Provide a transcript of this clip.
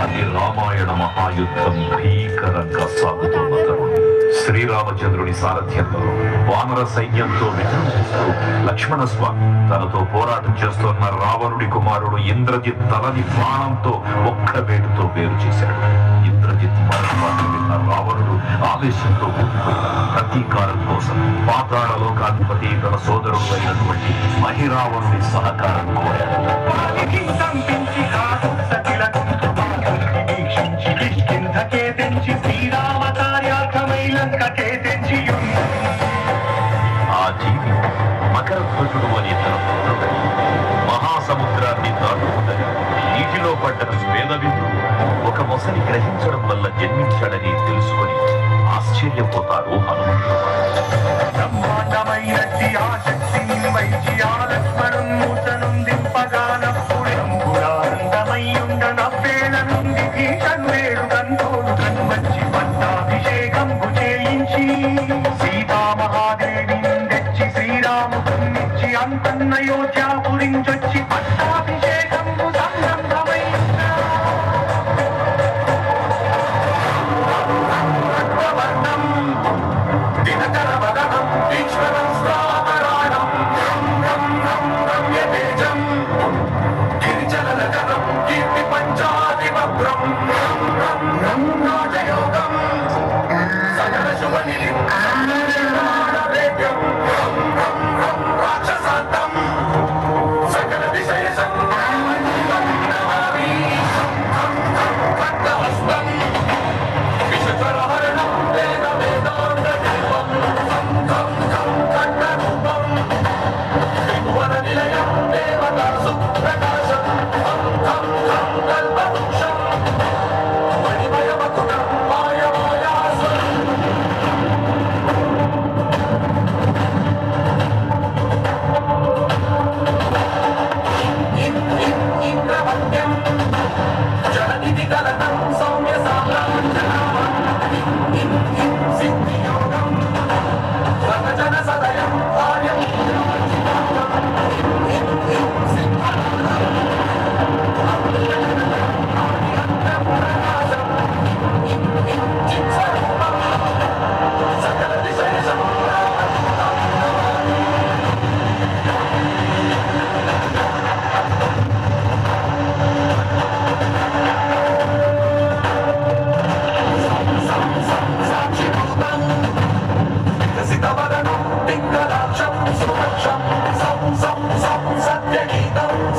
అది రామాయణ మహాయుద్ధం భీకరంగా సాగుతున్న తరుణం. శ్రీరామచంద్రుని సారథ్యంలో వానర సైన్యంతో విజృంభిస్తూ లక్ష్మణస్వామి తనతో పోరాటం చేస్తున్న రావణుడి కుమారుడు ఇంద్రజిత్ తలని బాణంతో ఒక్క వేటుతో వేరు చేశాడు. ఇంద్రజిత్ మరణవార్త విన్న రావణుడు ఆవేశంతో ఊపిపోయాడు. ప్రతీకారం కోసం పాతాళ లోకాధిపతి తన సోదరుడు అయినటువంటి మహిరావణుడి సహకారం కోరాడు. ఆ జీవి మకరధ్వజుడు అనే తన పుత్రుడు మహాసముద్రాన్ని దాటుకుందని నీటిలో పడ్డ స్వేదవిందు ఒక మొసలి గ్రహించడం వల్ల జన్మించాడని తెలుసుకొని ఆశ్చర్యపోతారు హనుమంతుడు. అయోధ్యాపురించొచ్చి పట్టాభిషేకం దినకర వదనం ఈశ్వరం శ్రావరాణం రమ్యతేజం గిరిజలకరం కీర్తి పంచాదివభ్రం రాజయోగం సకల శుభనిధి రాక్షసాంతం సకల విషయ భక్తహస్తం విషజ్వరహరణం వేద వేదాంత దీపం ఖడ్గరూపం త్రిభువన నిలయం దేవతా సుప్రక